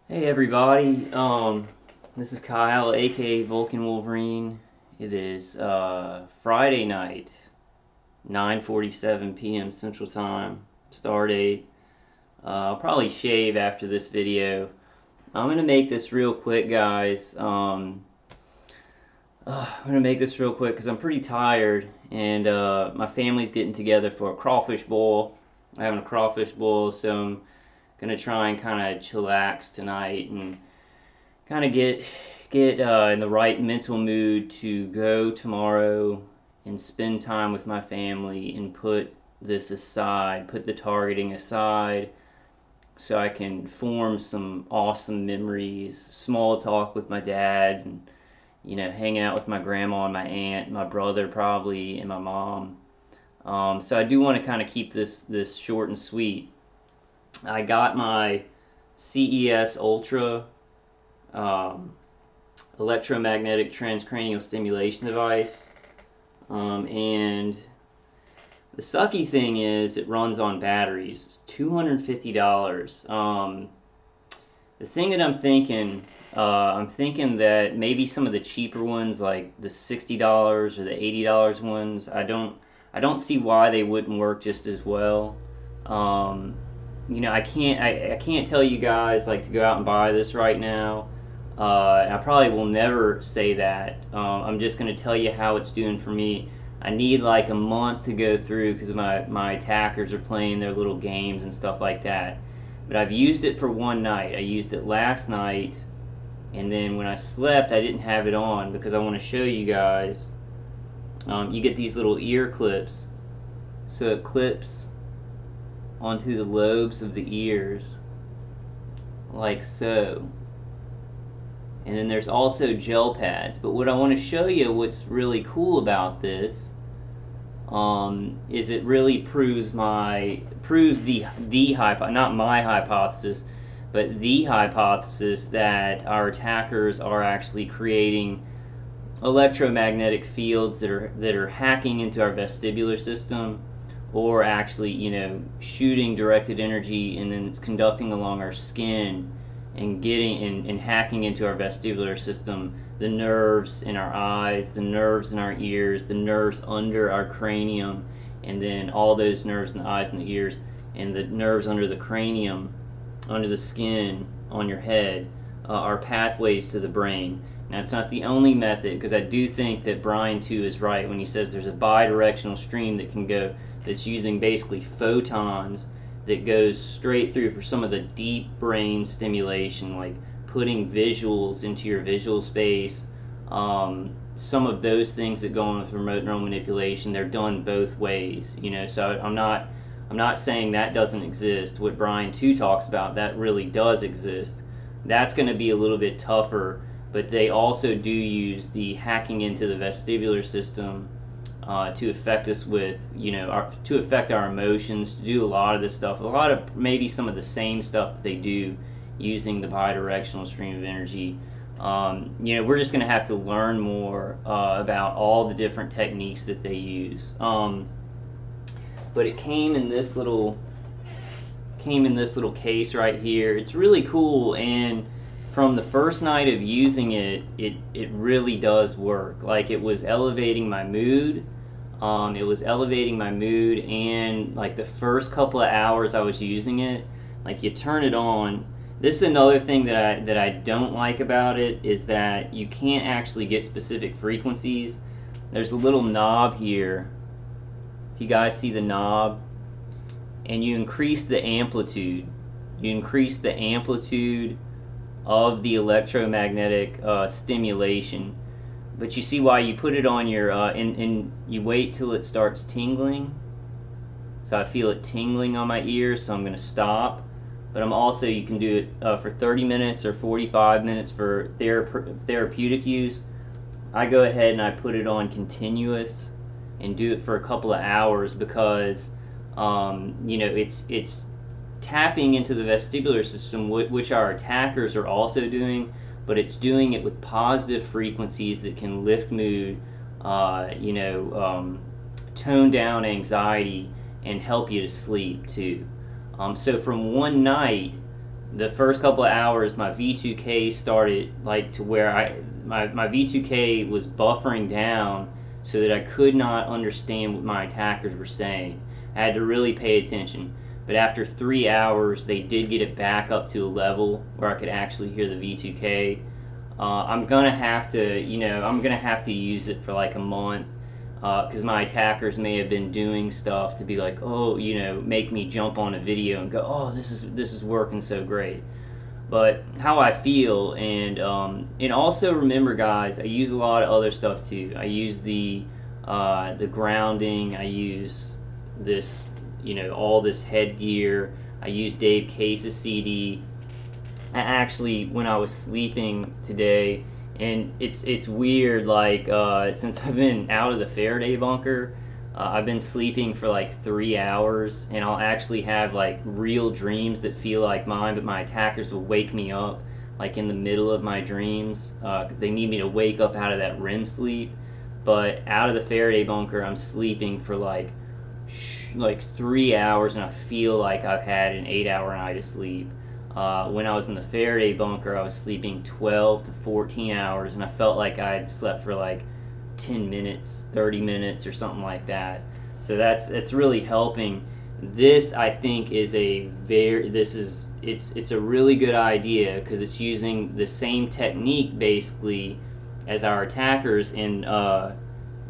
Hey everybody, this is Kyle, aka Vulcan Wolverine. It is Friday night, 9:47 p.m. Central Time, star date. I'll probably shave after this video. I'm gonna make this real quick, guys. I'm gonna make this real quick because I'm pretty tired, and my family's getting together for a crawfish boil. I'm having a crawfish boil, so I'm gonna try and kind of chillax tonight and kind of get in the right mental mood to go tomorrow and spend time with my family and put this aside, put the targeting aside, so I can form some awesome memories, small talk with my dad, and hanging out with my grandma and my aunt, my brother probably, and my mom. So I do want to kind of keep this short and sweet. I got my CES Ultra um, electromagnetic transcranial stimulation device. And the sucky thing is it runs on batteries. $250. The thing that I'm thinking that maybe some of the cheaper ones, like the $60 or the $80 ones, I don't see why they wouldn't work just as well. Um, I can't tell you guys like to go out and buy this right now. I probably will never say that. I'm just going to tell you how it's doing for me. I need like a month to go through because my attackers are playing their little games and stuff like that. But I've used it for one night. I used it last night, and then when I slept, I didn't have it on because I want to show you guys. You get these little ear clips, so it clips onto the lobes of the ears, like so. And then there's also gel pads. But what I want to show you, what's really cool about this, is it really proves not my hypothesis, but the hypothesis that our attackers are actually creating electromagnetic fields that are hacking into our vestibular system, or actually shooting directed energy, and then it's conducting along our skin and getting and hacking into our vestibular system, the nerves in our eyes, the nerves in our ears, the nerves under our cranium, and then all those nerves in the eyes and the ears, and the nerves under the cranium, under the skin, on your head, are pathways to the brain. Now, it's not the only method, because I do think that Brian too is right when he says there's a bidirectional stream that can go, that's using basically photons, that goes straight through for some of the deep brain stimulation, like putting visuals into your visual space. Some of those things that go on with remote neural manipulation, they're done both ways. So I'm not saying that doesn't exist. What Brian 2 talks about, that really does exist. That's going to be a little bit tougher, but they also do use the hacking into the vestibular system to affect us with, to affect our emotions, to do a lot of this stuff, a lot of maybe some of the same stuff that they do using the bidirectional stream of energy. We're just going to have to learn more about all the different techniques that they use. But it came in this little case right here. It's really cool, and from the first night of using it, it really does work. Like, it was elevating my mood. And like the first couple of hours I was using it, like you turn it on. This is another thing that I don't like about it, is that you can't actually get specific frequencies. There's a little knob here. If you guys see the knob, and you increase the amplitude. You increase the amplitude of the electromagnetic stimulation. But you see why you put it on your, and you wait till it starts tingling. So I feel it tingling on my ears, so I'm going to stop. But I'm also, you can do it for 30 minutes or 45 minutes for therapeutic use. I go ahead and I put it on continuous and do it for a couple of hours, because it's tapping into the vestibular system, which our attackers are also doing, but it's doing it with positive frequencies that can lift mood, tone down anxiety, and help you to sleep too. So from one night, the first couple of hours, my V2K started like to where my V2K was buffering down so that I could not understand what my attackers were saying. I had to really pay attention. But after 3 hours, they did get it back up to a level where I could actually hear the V2K. I'm gonna have to, I'm gonna have to use it for like a month, because my attackers may have been doing stuff to be like, oh, make me jump on a video and go, oh, this is working so great. But how I feel, and also remember, guys, I use a lot of other stuff too. I use the grounding. I use this, all this headgear. I use Dave Case's CD. I actually, when I was sleeping today, and it's weird, like since I've been out of the Faraday bunker, I've been sleeping for like 3 hours, and I'll actually have like real dreams that feel like mine, but my attackers will wake me up like in the middle of my dreams. They need me to wake up out of that REM sleep. But out of the Faraday bunker, I'm sleeping for like 3 hours, and I feel like I've had an 8-hour night of sleep. When I was in the Faraday bunker, I was sleeping 12 to 14 hours, and I felt like I had slept for like 10 minutes, 30 minutes, or something like that. So that's really helping. This, I think, is it's a really good idea, because it's using the same technique basically as our attackers,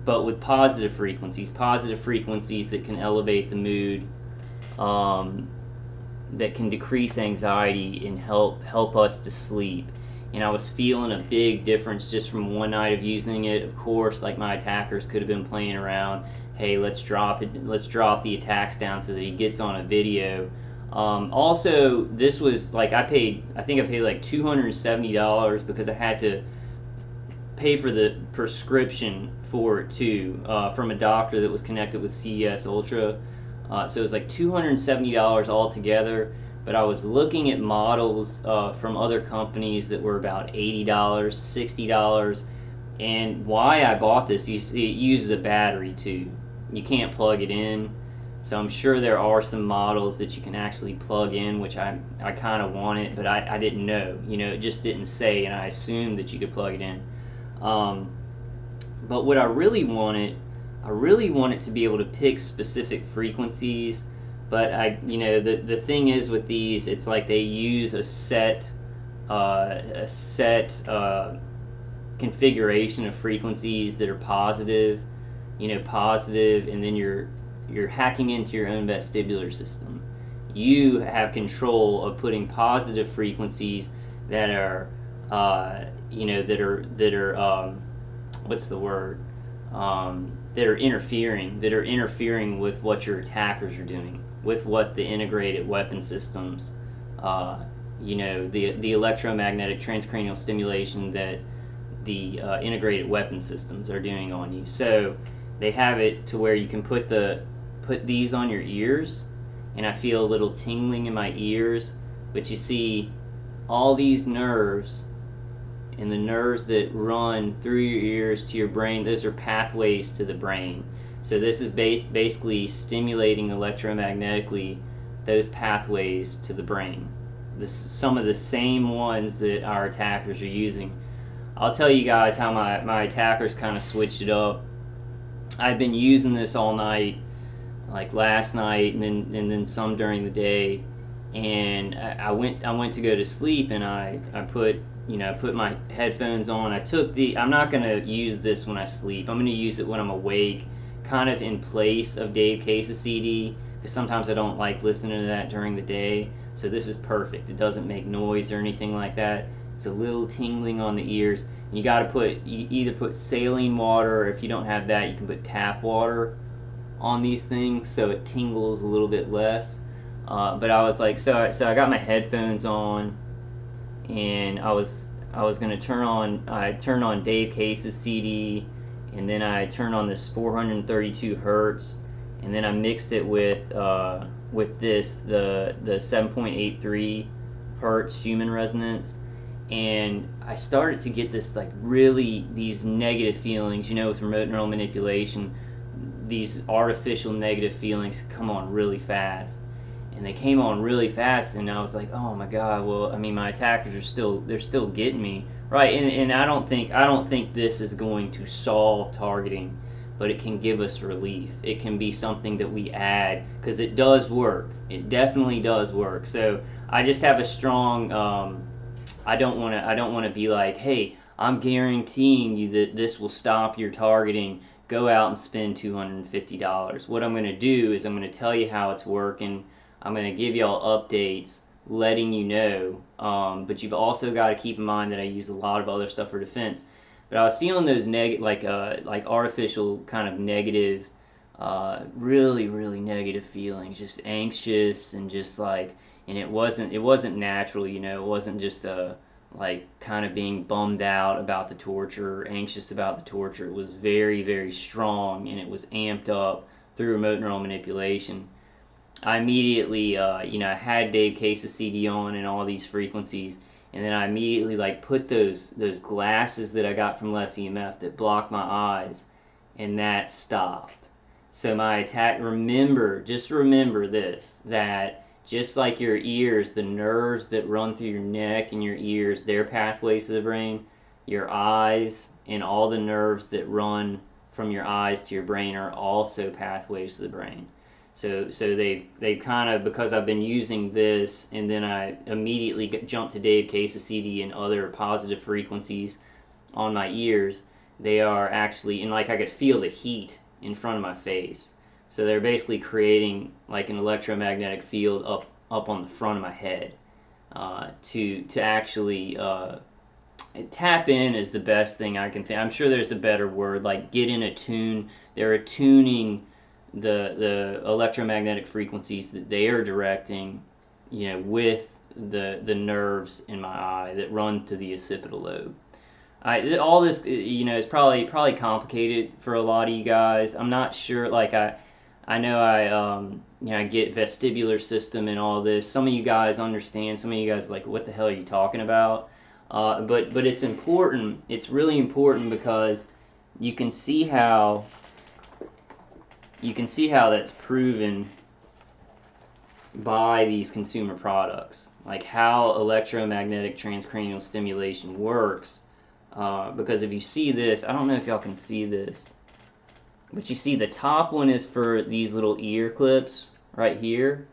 but with positive frequencies that can elevate the mood, that can decrease anxiety and help us to sleep. And I was feeling a big difference just from one night of using it. Of course, like, my attackers could have been playing around. Hey, let's drop the attacks down so that he gets on a video. Also, this was like, I think I paid like $270 because I had to pay for the prescription for it too, from a doctor that was connected with CES Ultra. So it was like $270 altogether. But I was looking at models from other companies that were about $80, $60. And why I bought this, you see, it uses a battery too. You can't plug it in. So I'm sure there are some models that you can actually plug in, which I kind of wanted, but I didn't know. It just didn't say, and I assumed that you could plug it in. But what I really wanted to be able to pick specific frequencies. But the thing is with these, it's like they use a set configuration of frequencies that are positive, and then you're hacking into your own vestibular system. You have control of putting positive frequencies that are, what's the word? That are interfering with what your attackers are doing, with what the integrated weapon systems, the electromagnetic transcranial stimulation that the integrated weapon systems are doing on you. So they have it to where you can put these on your ears, and I feel a little tingling in my ears. But you see, all these nerves, and the nerves that run through your ears to your brain, those are pathways to the brain. So this is basically stimulating electromagnetically those pathways to the brain. Some of the same ones that our attackers are using. I'll tell you guys how my attackers kind of switched it up. I've been using this all night, like last night, and then some during the day. And I went to go to sleep, and I put my headphones on. I'm not going to use this when I sleep. I'm going to use it when I'm awake, kind of in place of Dave Case's CD, because sometimes I don't like listening to that during the day. So this is perfect. It doesn't make noise or anything like that. It's a little tingling on the ears. You got to either put saline water, or if you don't have that, you can put tap water on these things so it tingles a little bit less. But I was like, so I got my headphones on, and I was gonna turned on Dave Case's CD, and then I turned on this 432 hertz, and then I mixed it with the 7.83 hertz human resonance, and I started to get this these negative feelings, with remote neural manipulation. These artificial negative feelings come on really fast, and they came on really fast, and I was like, oh my god. Well, I mean, my attackers are they're still getting me, right? And I don't think this is going to solve targeting, but it can give us relief. It can be something that we add, because it does work. It definitely does work. So I just have a strong. I don't want to be like, hey, I'm guaranteeing you that this will stop your targeting. Go out and spend $250. What I'm going to do is I'm going to tell you how it's working. I'm going to give y'all updates, letting you know. But you've also got to keep in mind that I use a lot of other stuff for defense. But I was feeling those like artificial kind of negative, really negative feelings, just anxious and just like, and it wasn't natural, you know. It wasn't just like kind of being bummed out about the torture, anxious about the torture. It was very strong, and it was amped up through remote neural manipulation. I immediately, I had Dave Case's CD on and all these frequencies, and then I immediately like put those glasses that I got from Less EMF that block my eyes, and that stopped. So my attack. Just remember this, that just like your ears, the nerves that run through your neck and your ears, their pathways to the brain, your eyes and all the nerves that run from your eyes to your brain are also pathways to the brain. So they've kind of, because I've been using this, and then I immediately jumped to Dave Case's CD and other positive frequencies on my ears. They are actually, and like I could feel the heat in front of my face. So they're basically creating like an electromagnetic field up on the front of my head, to actually tap in is the best thing I can think. I'm sure there's a better word, like get in a tune. They're attuning the electromagnetic frequencies that they are directing, with the nerves in my eye that run to the occipital lobe. All this, is probably complicated for a lot of you guys. I'm not sure. Like I know I get vestibular system and all this. Some of you guys understand. Some of you guys are like, what the hell are you talking about? But it's important. It's really important, because you can see how that's proven by these consumer products, like how electromagnetic transcranial stimulation works. Because if you see this, I don't know if y'all can see this, but you see the top one is for these little ear clips right here.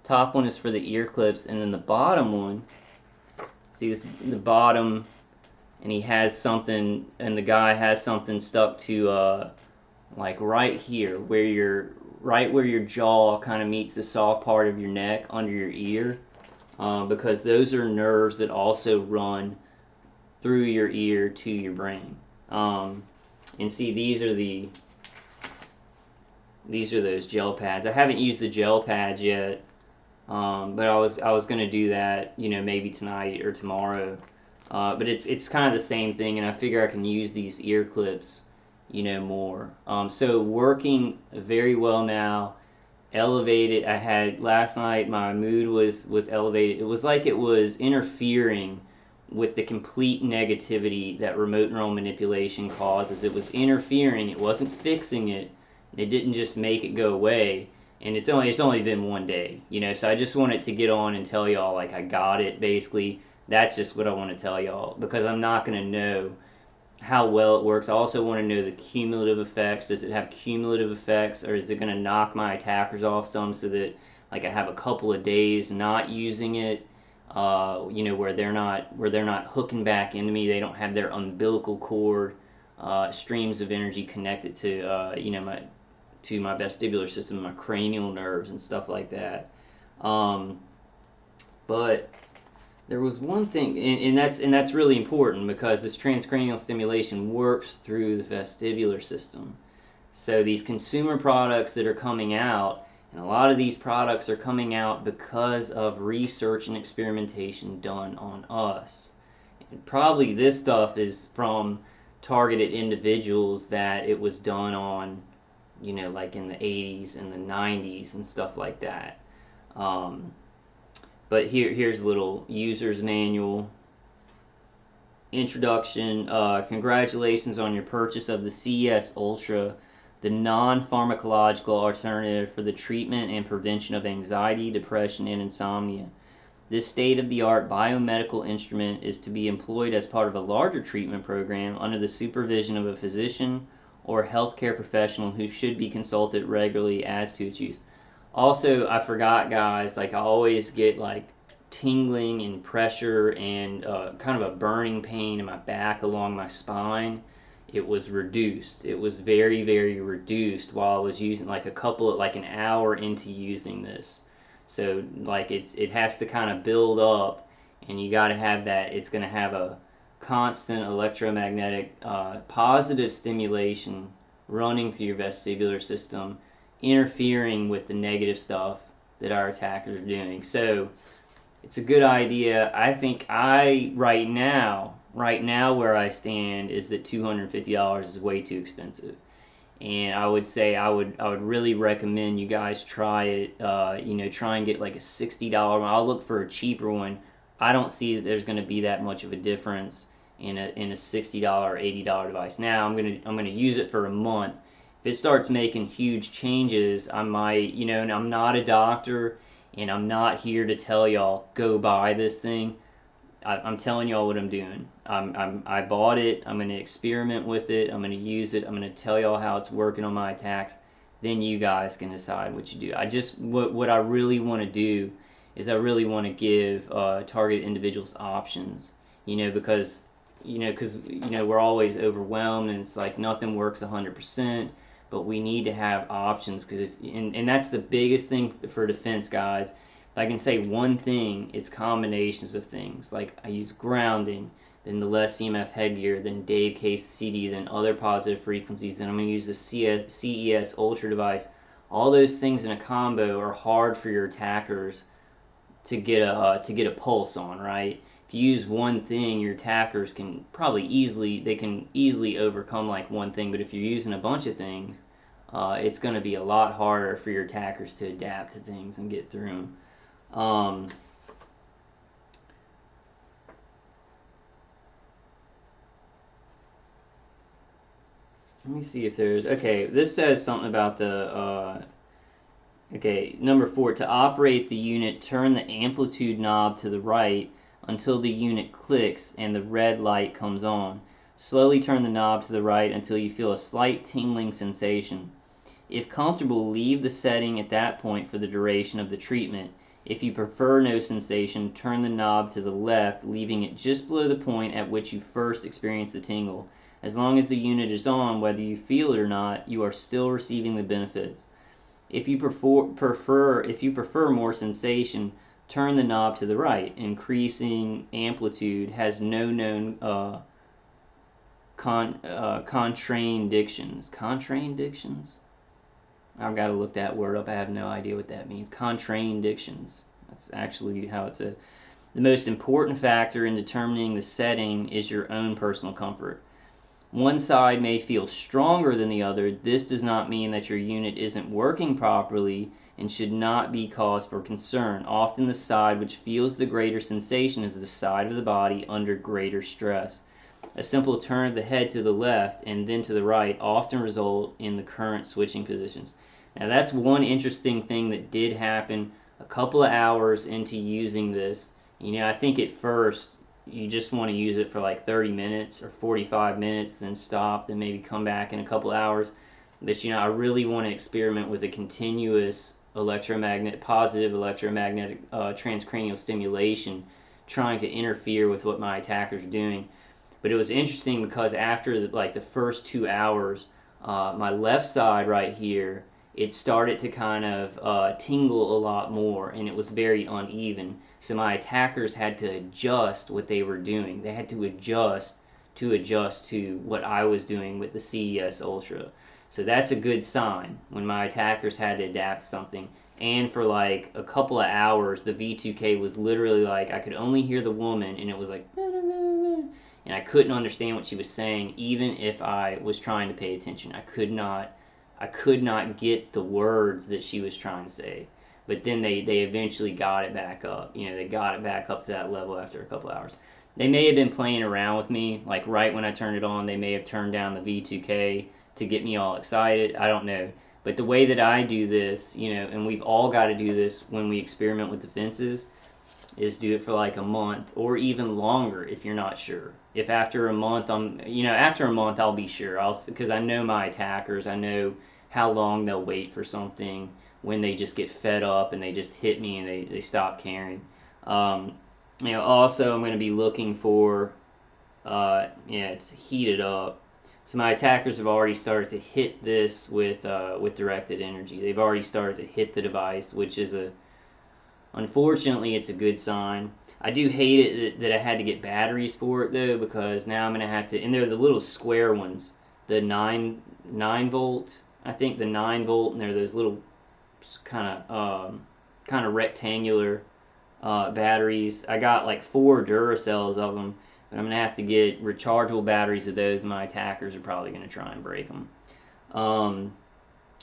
Top one is for the ear clips, and then the bottom one, see this, the bottom, and he has something, and the guy has something stuck to like right here, where your jaw kind of meets the soft part of your neck under your ear, because those are nerves that also run through your ear to your brain. And see, these are those gel pads. I haven't used the gel pads yet, but I was gonna do that, maybe tonight or tomorrow. But it's kind of the same thing, and I figure I can use these ear clips, more. So working very well now. Elevated. I had last night. My mood was elevated. It was like it was interfering with the complete negativity that remote neural manipulation causes. It was interfering. It wasn't fixing it. It didn't just make it go away. And it's only been one day, So I just wanted to get on and tell y'all, like, I got it. Basically, that's just what I want to tell y'all, because I'm not gonna know how well it works. I also want to know the cumulative effects. Does it have cumulative effects, or is it going to knock my attackers off some, so that like I have a couple of days not using it, where they're not hooking back into me. They don't have their umbilical cord streams of energy connected to my vestibular system, my cranial nerves and stuff like that. But there was one thing, and that's really important, because this transcranial stimulation works through the vestibular system. So these consumer products that are coming out, and a lot of these products are coming out because of research and experimentation done on us. And probably this stuff is from targeted individuals that it was done on, like in the 80s and the 90s and stuff like that. But here's a little user's manual. Introduction. Congratulations on your purchase of the CES Ultra. the non-pharmacological alternative for the treatment and prevention of anxiety, depression, and insomnia. This state-of-the-art biomedical instrument is to be employed as part of a larger treatment program under the supervision of a physician or healthcare professional who should be consulted regularly as to its use. Also, I forgot, guys, like I always get like tingling and pressure and kind of a burning pain in my back along my spine. It was reduced. It was very, very reduced while I was using like an hour into using this. So like it has to kind of build up, and you got to have that. It's going to have a constant electromagnetic positive stimulation running through your vestibular system, interfering with the negative stuff that our attackers are doing. So it's a good idea. I think right now where I stand is that $250 is way too expensive. And I would say I would really recommend you guys try it. Try and get like a $60 one. I'll look for a cheaper one. I don't see that there's going to be that much of a difference in a $60 or $80 device. Now I'm gonna use it for a month. If it starts making huge changes, I might, and I'm not a doctor, and I'm not here to tell y'all go buy this thing. I'm telling y'all what I'm doing. I bought it. I'm going to experiment with it. I'm going to use it. I'm going to tell y'all how it's working on my attacks. Then you guys can decide what you do. What I really want to do is I really want to give targeted individuals options. Because we're always overwhelmed, and it's like nothing works 100%. But we need to have options, because and that's the biggest thing for defense, guys. If I can say one thing, it's combinations of things. Like I use grounding, then the less EMF headgear, then Dave Case CD, then other positive frequencies, then I'm going to use the CES Ultra device. All those things in a combo are hard for your attackers to get a pulse on, right? If you use one thing, your attackers can easily overcome like one thing. But if you're using a bunch of things, it's going to be a lot harder for your attackers to adapt to things and get through them. Let me see if there's... Okay, this says something about the... okay, number 4. To operate the unit, turn the amplitude knob to the right until the unit clicks and the red light comes on. Slowly turn the knob to the right until you feel a slight tingling sensation. If comfortable, leave the setting at that point for the duration of the treatment. If you prefer no sensation, turn the knob to the left, leaving it just below the point at which you first experienced the tingle. As long as the unit is on, whether you feel it or not, you are still receiving the benefits. If you prefer more sensation, turn the knob to the right. Increasing amplitude has no known contraindictions. Contraindictions? I've got to look that word up. I have no idea what that means. Contraindictions. That's actually how it's said. The most important factor in determining the setting is your own personal comfort. One side may feel stronger than the other. This does not mean that your unit isn't working properly and should not be cause for concern. Often the side which feels the greater sensation is the side of the body under greater stress. A simple turn of the head to the left and then to the right often result in the current switching positions. Now that's one interesting thing that did happen a couple of hours into using this. I think at first you just want to use it for like 30 minutes or 45 minutes, then stop, then maybe come back in a couple of hours. But I really want to experiment with a continuous positive electromagnetic transcranial stimulation, trying to interfere with what my attackers are doing. But it was interesting because after the first 2 hours, my left side right here, it started to kind of tingle a lot more, and it was very uneven. So my attackers had to adjust what they were doing. They had to adjust to what I was doing with the CES Ultra. So that's a good sign when my attackers had to adapt to something. And for like a couple of hours, the V2K was literally like, I could only hear the woman, and it was like, and I couldn't understand what she was saying, even if I was trying to pay attention. I could not get the words that she was trying to say. But then they eventually got it back up. They got it back up to that level after a couple hours. They may have been playing around with me, like right when I turned it on, they may have turned down the V2K to get me all excited. I don't know. But the way that I do this, you know, and we've all got to do this when we experiment with defenses, is do it for like a month or even longer if you're not sure. If after a month after a month I'll be sure. Because I know my attackers. I know how long they'll wait for something when they just get fed up and they just hit me and they stop caring. Also I'm going to be looking for, it's heated up. So my attackers have already started to hit this with directed energy. They've already started to hit the device, which is unfortunately, it's a good sign. I do hate it that I had to get batteries for it though, because now I'm gonna have to, and they're the little square ones, the 9 volt, I think the 9 volt, and they're those little kind of rectangular batteries. I got like 4 Duracells of them. But I'm going to have to get rechargeable batteries of those, and my attackers are probably going to try and break them.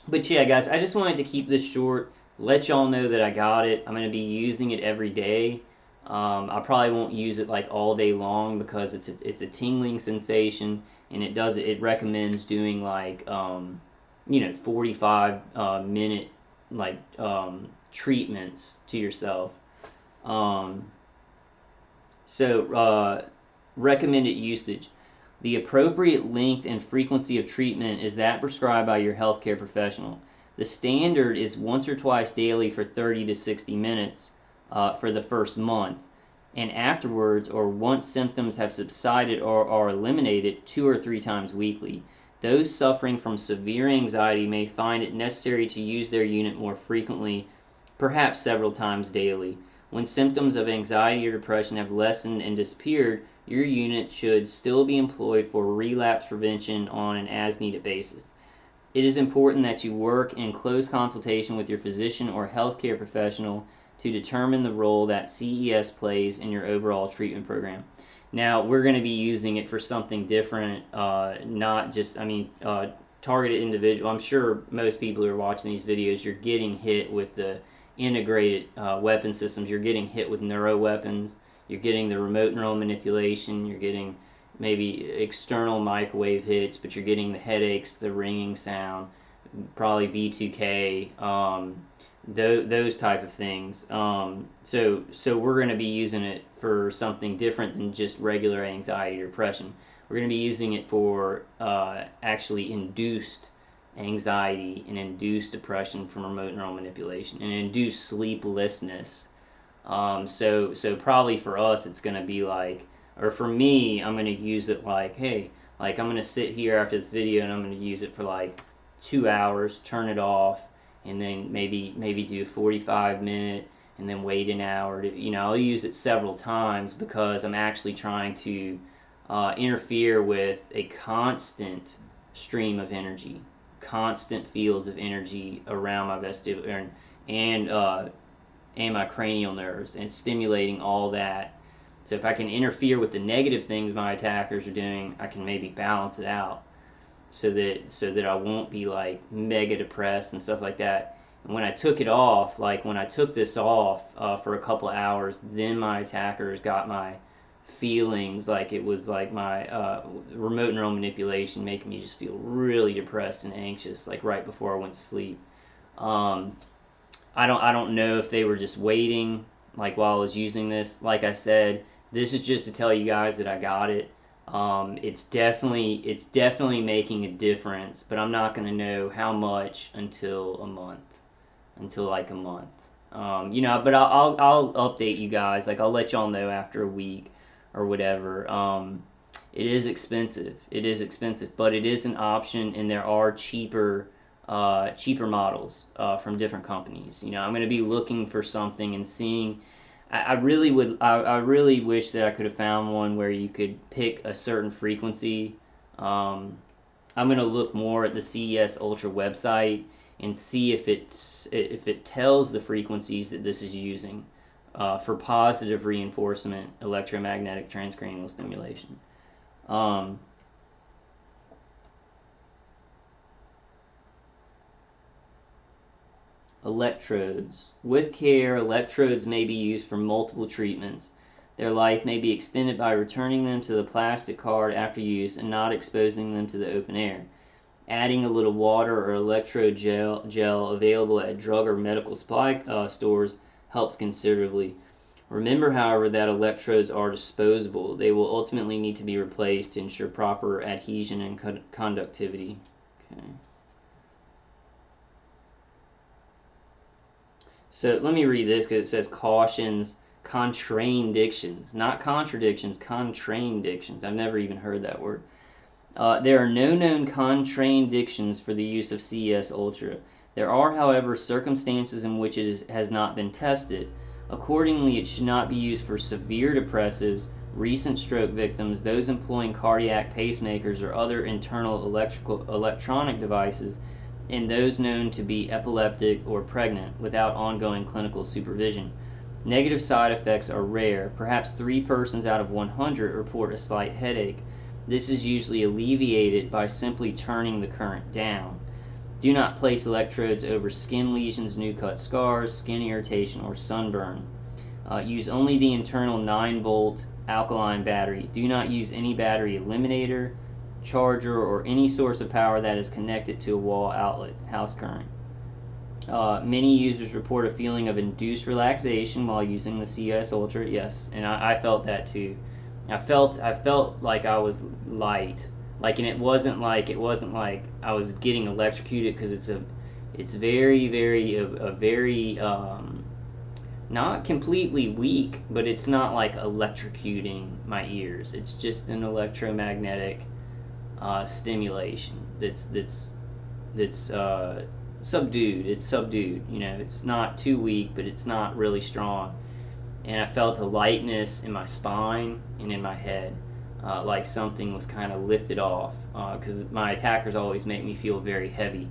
But yeah, guys, I just wanted to keep this short, let y'all know that I got it. I'm going to be using it every day. I probably won't use it like all day long because it's a tingling sensation, and it recommends doing like 45 minute like treatments to yourself. Recommended usage. The appropriate length and frequency of treatment is that prescribed by your healthcare professional. The standard is once or twice daily for 30 to 60 minutes for the first month, and afterwards, or once symptoms have subsided or are eliminated, 2 or 3 times weekly. Those suffering from severe anxiety may find it necessary to use their unit more frequently, perhaps several times daily. When symptoms of anxiety or depression have lessened and disappeared, your unit should still be employed for relapse prevention on an as-needed basis. It is important that you work in close consultation with your physician or healthcare professional to determine the role that CES plays in your overall treatment program. Now, we're going to be using it for something different, not just, targeted individual. I'm sure most people who are watching these videos, you're getting hit with the integrated weapon systems. You're getting hit with neuro weapons. You're getting the remote neural manipulation. You're getting maybe external microwave hits, but you're getting the headaches, the ringing sound, probably V2K, those type of things. So we're going to be using it for something different than just regular anxiety or depression. We're going to be using it for actually induced anxiety and induced depression from remote neural manipulation and induced sleeplessness. So probably for us it's going to be like, or for me, I'm going to use it like, hey, like I'm going to sit here after this video and I'm going to use it for like 2 hours, turn it off, and then maybe do a 45-minute and then wait an hour. I'll use it several times because I'm actually trying to interfere with a constant stream of energy, constant fields of energy around my vestibular and my cranial nerves, and stimulating all that. So if I can interfere with the negative things my attackers are doing, I can maybe balance it out so that I won't be like mega depressed and stuff like that. And when I took it off, like when I took this off for a couple of hours, then my attackers got my feelings, like it was like my remote neural manipulation making me just feel really depressed and anxious, like right before I went to sleep. I don't know if they were just waiting, like while I was using this. Like I said, this is just to tell you guys that I got it. It's definitely making a difference, but I'm not going to know how much until like a month. But I'll update you guys. Like I'll let y'all know after a week or whatever. It is expensive, but it is an option, and there are cheaper models from different companies. I'm going to be looking for something and seeing. I really wish that I could have found one where you could pick a certain frequency. I'm going to look more at the CES Ultra website and see if it tells the frequencies that this is using for positive reinforcement electromagnetic transcranial stimulation. Electrodes. With care, electrodes may be used for multiple treatments. Their life may be extended by returning them to the plastic card after use and not exposing them to the open air. Adding a little water or electrode gel available at drug or medical supply stores helps considerably. Remember, however, that electrodes are disposable. They will ultimately need to be replaced to ensure proper adhesion and conductivity. Okay. So let me read this because it says cautions, contraindictions, not contradictions, contraindictions. I've never even heard that word. There are no known contraindictions for the use of CES Ultra. There are, however, circumstances in which it has not been tested. Accordingly, it should not be used for severe depressives, recent stroke victims, those employing cardiac pacemakers or other internal electronic devices, and those known to be epileptic or pregnant without ongoing clinical supervision. Negative side effects are rare. Perhaps 3 persons out of 100 report a slight headache. This is usually alleviated by simply turning the current down. Do not place electrodes over skin lesions, new cut scars, skin irritation, or sunburn. Use only the internal 9-volt alkaline battery. Do not use any battery eliminator, charger, or any source of power that is connected to a wall outlet, house current. Many users report a feeling of induced relaxation while using the CES Ultra. Yes, and I felt that too. I felt like I was light, like, and it wasn't like I was getting electrocuted, because it's very not completely weak, but it's not like electrocuting my ears. It's just an electromagnetic stimulation that's subdued. It's subdued. It's not too weak, but it's not really strong. And I felt a lightness in my spine and in my head, like something was kind of lifted off, because my attackers always make me feel very heavy.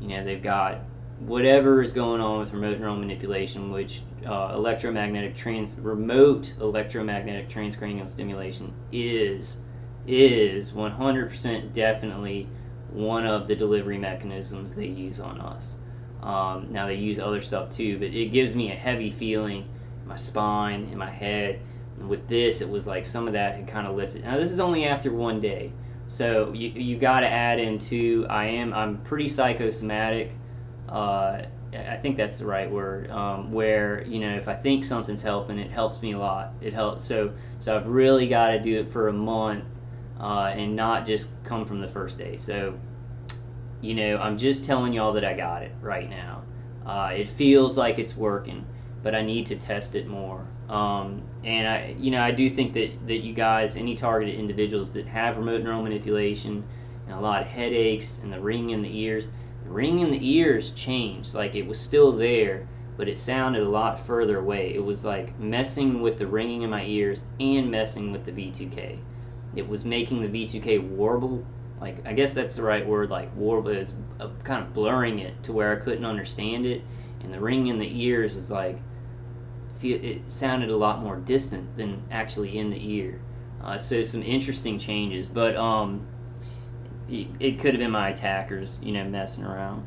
They've got whatever is going on with remote neural manipulation, which remote electromagnetic transcranial stimulation is 100% definitely one of the delivery mechanisms they use on us. Now they use other stuff too, but it gives me a heavy feeling my spine, in my head. And with this, it was like some of that had kind of lifted. Now this is only after 1 day, so you got to add in too. I'm pretty psychosomatic. I think that's the right word. Where if I think something's helping, it helps me a lot. It helps. So I've really got to do it for a month, and not just come from the first day. So I'm just telling y'all that I got it right now. It feels like it's working, but I need to test it more. And I do think that you guys, any targeted individuals that have remote neural manipulation and a lot of headaches and the ringing in the ears changed. Like, it was still there, but it sounded a lot further away. It was like messing with the ringing in my ears and messing with the V2K. It was making the V2K warble. Like, I guess that's the right word. Like, warble is kind of blurring it to where I couldn't understand it, and the ring in the ears was like, it sounded a lot more distant than actually in the ear. So some interesting changes, but it could have been my attackers, messing around.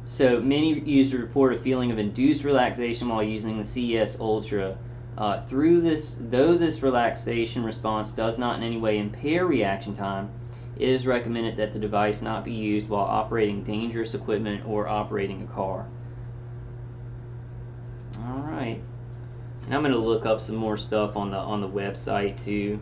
So many users report a feeling of induced relaxation while using the CES Ultra. Though this relaxation response does not in any way impair reaction time, it is recommended that the device not be used while operating dangerous equipment or operating a car. Alright. And I'm going to look up some more stuff on the website too.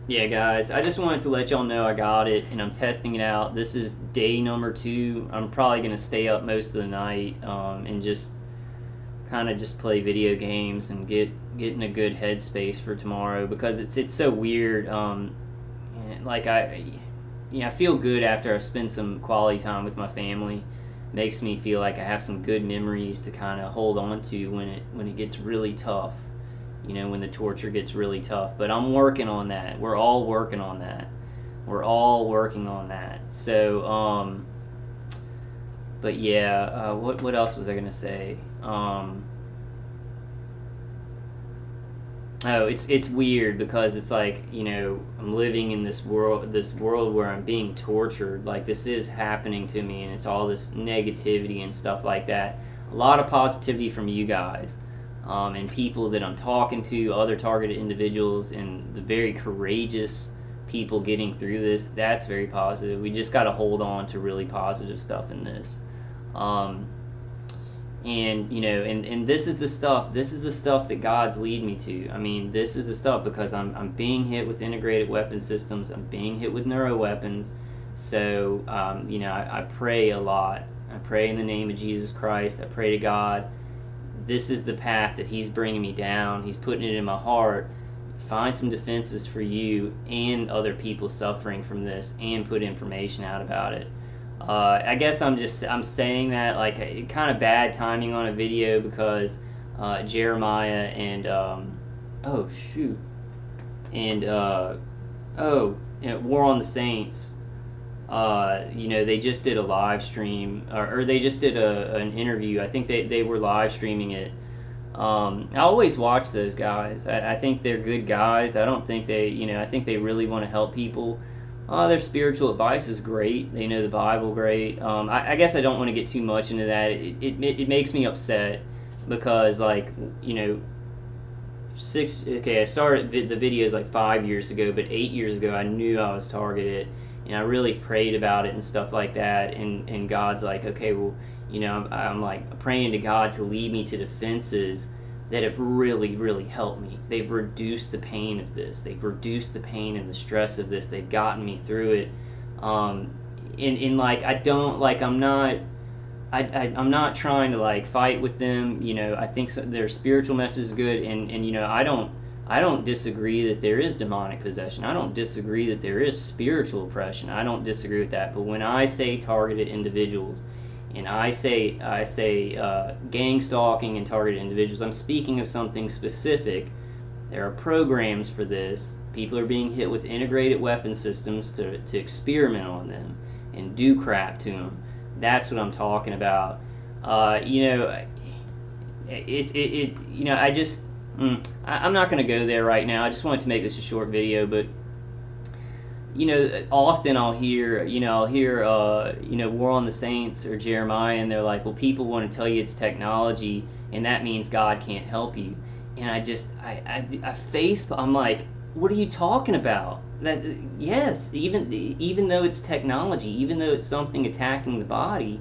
Yeah, guys, I just wanted to let y'all know I got it, and I'm testing it out. This is day number 2. I'm probably going to stay up most of the night, and just kind of just play video games and get in a good headspace for tomorrow, because it's so weird. Like, I feel good after I spend some quality time with my family. Makes me feel like I have some good memories to kind of hold on to when it gets really tough. When the torture gets really tough. But I'm working on that. We're all working on that. So, but yeah, what else was I gonna say? Oh, it's weird, because it's like, I'm living in this world where I'm being tortured. Like, this is happening to me, and it's all this negativity and stuff like that. a lot of positivity from you guys, and people that I'm talking to, other targeted individuals, and the very courageous people getting through this. That's very positive. We just got to hold on to really positive stuff in this. Um, and and this is the stuff, that God's lead me to. I mean, this is the stuff because I'm being hit with integrated weapon systems, I'm being hit with neuro weapons. So I pray a lot. I pray in the name of Jesus Christ. I pray to God, this is the path that he's bringing me down, he's putting it in my heart. Find some defenses for you and other people suffering from this, and put information out about it. I guess I'm saying that like kind of bad timing on a video because Jeremiah and oh shoot and War on the Saints. They just did a live stream, or they just did an interview. I think they were live streaming it. I always watch those guys. I think they're good guys. I don't think I think they really want to help people. Their spiritual advice is great. They know the Bible great. I guess I don't want to get too much into that. It makes me upset because, like, I started the videos like 5 years ago, but 8 years ago I knew I was targeted, and I really prayed about it and stuff like that. And God's like, okay, well, I'm like praying to God to lead me to defenses that have really, really helped me. They've reduced the pain of this. They've reduced the pain and the stress of this. They've gotten me through it. In like, I'm not trying to like fight with them. I think their spiritual message is good, and I don't disagree that there is demonic possession. I don't disagree that there is spiritual oppression. I don't disagree with that. But when I say targeted individuals, and I say gang stalking and targeted individuals, I'm speaking of something specific. There are programs for this. People are being hit with integrated weapon systems to experiment on them and do crap to them. That's what I'm talking about. I'm not going to go there right now. I just wanted to make this a short video, but often I'll hear War on the Saints or Jeremiah, and they're like, well, people want to tell you it's technology, and that means God can't help you. And I'm like, what are you talking about? That yes, even though it's technology, even though it's something attacking the body,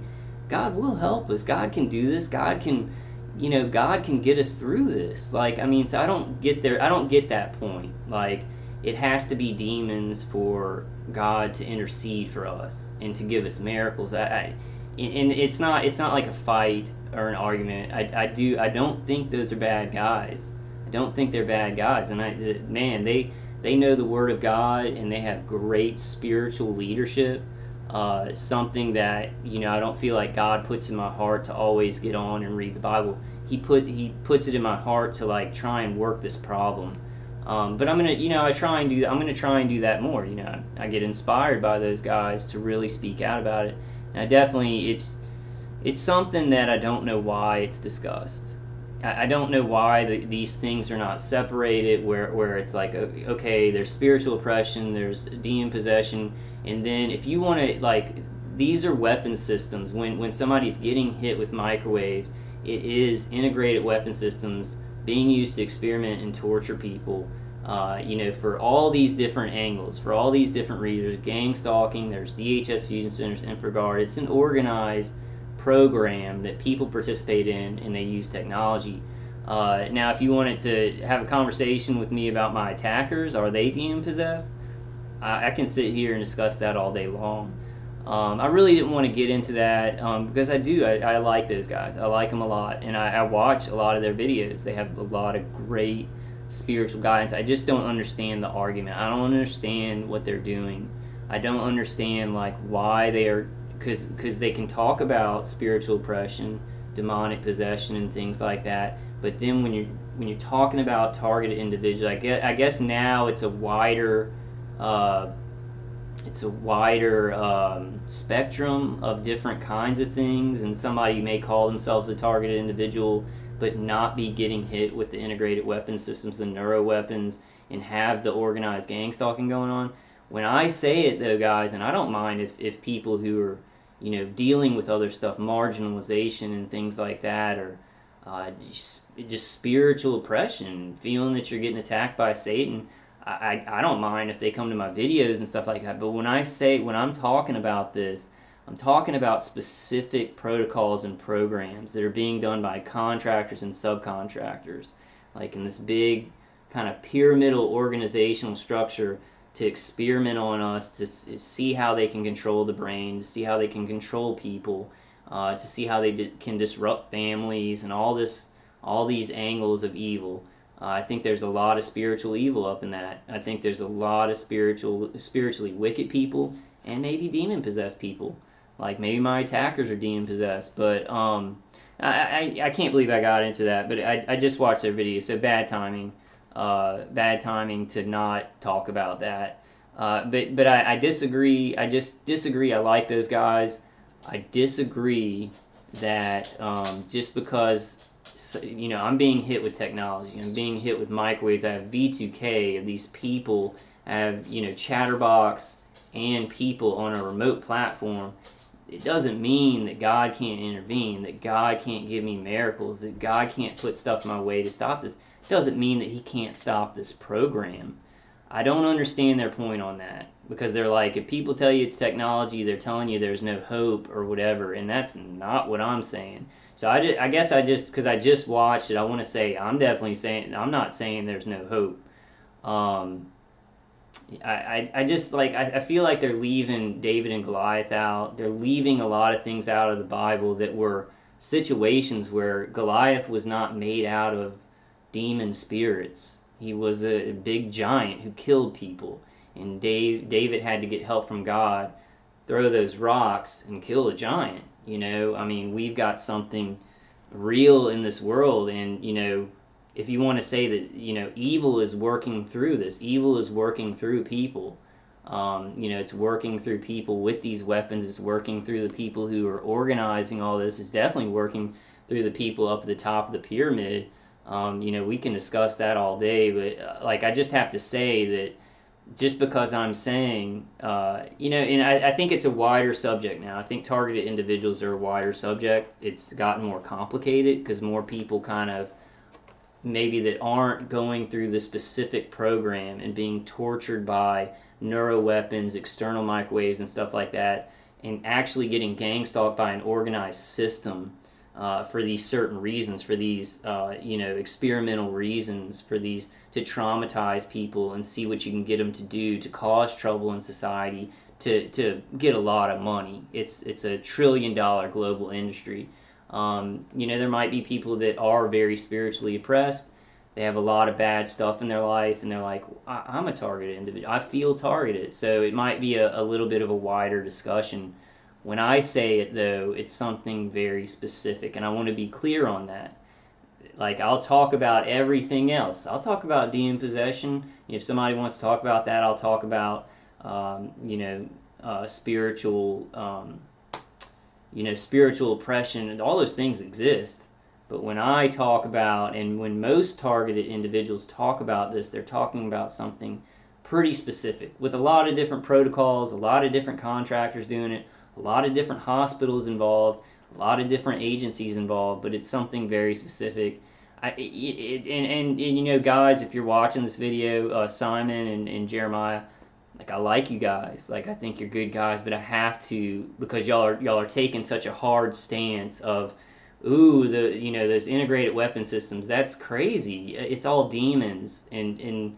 God will help us. God can do this. God can get us through this. Like, I mean, so I don't get there. I don't get that point. Like, it has to be demons for God to intercede for us and to give us miracles. And it's not like a fight or an argument. I don't think those are bad guys. I don't think they're bad guys. And they know the Word of God, and they have great spiritual leadership. Something that I don't feel like God puts in my heart to always get on and read the Bible. He puts it in my heart to like try and work this problem. But I'm gonna try and do that more. I get inspired by those guys to really speak out about it. And I definitely, it's something that I don't know why it's discussed. I don't know why these things are not separated, where it's like, okay, there's spiritual oppression, there's demon possession, and then if you want to, like, these are weapon systems. When somebody's getting hit with microwaves, it is integrated weapon systems being used to experiment and torture people, for all these different angles, for all these different reasons. Gang stalking, there's DHS fusion centers, InfraGard. It's an organized program that people participate in, and they use technology. Now, if you wanted to have a conversation with me about my attackers, are they demon possessed? I can sit here and discuss that all day long. I really didn't want to get into that because I like those guys. I like them a lot, and I watch a lot of their videos. They have a lot of great spiritual guidance. I just don't understand the argument. I don't understand what they're doing. I don't understand like why they are, because they can talk about spiritual oppression, demonic possession, and things like that. But then when you're talking about targeted individuals, I guess now it's a wider spectrum of different kinds of things, and somebody may call themselves a targeted individual but not be getting hit with the integrated weapon systems, the neuro weapons, and have the organized gang stalking going on. When I say it though, guys, and I don't mind if people who are dealing with other stuff, marginalization and things like that, or just spiritual oppression, feeling that you're getting attacked by Satan. I don't mind if they come to my videos and stuff like that, but when I'm talking about this, I'm talking about specific protocols and programs that are being done by contractors and subcontractors, like in this big kind of pyramidal organizational structure, to experiment on us, to see how they can control the brain, to see how they can control people, to see how they can disrupt families, and all these angles of evil. I think there's a lot of spiritual evil up in that. I think there's a lot of spiritually wicked people, and maybe demon possessed people. Like maybe my attackers are demon possessed, but I can't believe I got into that. But I just watched their video, so bad timing. Bad timing to not talk about that. But I disagree. I just disagree. I like those guys. I disagree that just because I'm being hit with technology, I'm being hit with microwaves. I have V2K of these people. I have Chatterbox and people on a remote platform. It doesn't mean that God can't intervene, that God can't give me miracles, that God can't put stuff in my way to stop this. It doesn't mean that he can't stop this program. I don't understand their point on that, because they're like, if people tell you it's technology, they're telling you there's no hope or whatever, and that's not what I'm saying. So I guess because I just watched it, I want to say I'm not saying there's no hope. I feel like they're leaving David and Goliath out. They're leaving a lot of things out of the Bible that were situations where Goliath was not made out of demon spirits. He was a big giant who killed people, and David had to get help from God, throw those rocks and kill a giant. We've got something real in this world, and if you want to say that evil is working through this, evil is working through people. It's working through people with these weapons. It's working through the people who are organizing all this. It's definitely working through the people up at the top of the pyramid. We can discuss that all day, but I just have to say that just because I'm saying, and I think it's a wider subject now. I think targeted individuals are a wider subject. It's gotten more complicated because more people kind of maybe that aren't going through the specific program and being tortured by neuroweapons, external microwaves, and stuff like that, and actually getting gang stalked by an organized system for these certain reasons, for these experimental reasons, for these to traumatize people and see what you can get them to do to cause trouble in society, to get a lot of money. It's a $1 trillion global industry. There might be people that are very spiritually oppressed. They have a lot of bad stuff in their life, and they're like, I'm a targeted individual. I feel targeted. So it might be a little bit of a wider discussion. When I say it, though, it's something very specific, and I want to be clear on that. I'll talk about everything else. I'll talk about demon possession. If somebody wants to talk about that, I'll talk about, spiritual spiritual oppression, and all those things exist. But when I talk about, and when most targeted individuals talk about this, they're talking about something pretty specific, with a lot of different protocols, a lot of different contractors doing it, a lot of different hospitals involved, a lot of different agencies involved, but it's something very specific. Guys, if you're watching this video, Simon and Jeremiah, I like you guys. I think you're good guys, but I have to, because y'all are taking such a hard stance of, those integrated weapon systems. That's crazy. It's all demons, and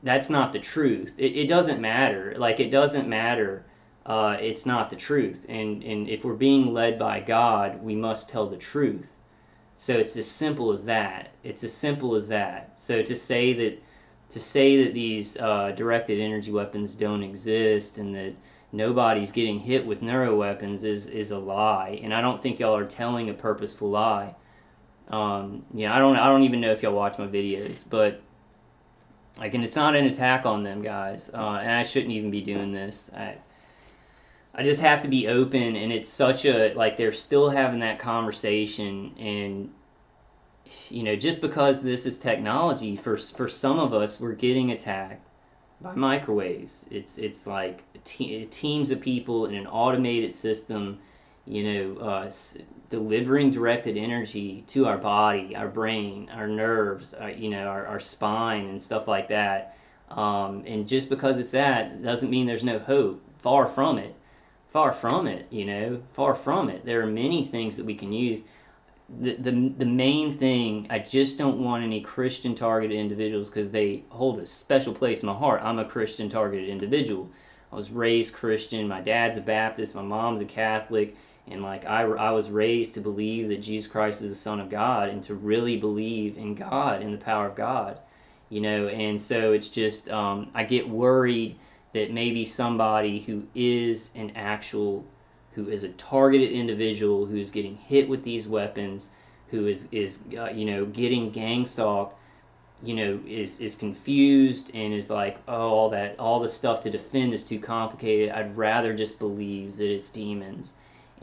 that's not the truth. It doesn't matter. It doesn't matter. It's not the truth. And if we're being led by God, we must tell the truth. So it's as simple as that. It's as simple as that. So to say that these directed energy weapons don't exist and that nobody's getting hit with neuroweapons is a lie, and I don't think y'all are telling a purposeful lie. I don't even know if y'all watch my videos, but and it's not an attack on them, guys, and I shouldn't even be doing this. I just have to be open, and it's such a they're still having that conversation, and just because this is technology, for some of us, we're getting attacked. by microwaves. It's like teams of people in an automated system, you know, delivering directed energy to our body, our brain, our nerves, you know, our spine and stuff like that. And just because it's that doesn't mean there's no hope. Far from it. Far from it, you know, far from it. There are many things that we can use. The main thing, I just don't want any Christian targeted individuals because they hold a special place in my heart. I'm a Christian targeted individual. I was raised Christian. My dad's a Baptist. My mom's a Catholic. And like I was raised to believe that Jesus Christ is the Son of God and to really believe in God, in the power of God, you know. And so it's just I get worried that maybe somebody who is a targeted individual who's getting hit with these weapons, who is you know, getting gang stalked, you know, is confused and is like, oh, all the stuff to defend is too complicated. I'd rather just believe that it's demons.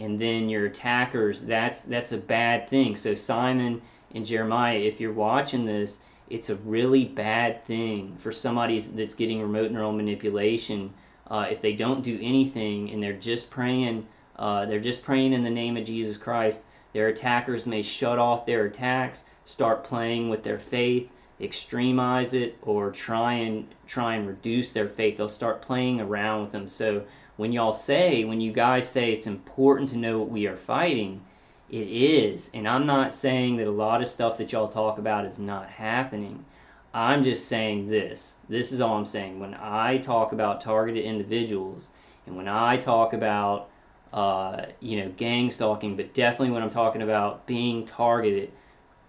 And then your attackers, that's a bad thing. So Simon and Jeremiah, if you're watching this, it's a really bad thing for somebody that's getting remote neural manipulation. If they don't do anything and they're just praying in the name of Jesus Christ, their attackers may shut off their attacks, start playing with their faith, extremize it, or try and reduce their faith. They'll start playing around with them. So when you guys say it's important to know what we are fighting, it is. And I'm not saying that a lot of stuff that y'all talk about is not happening. I'm just saying this. This is all I'm saying. When I talk about targeted individuals, and when I talk about you know, gang stalking, but definitely when I'm talking about being targeted,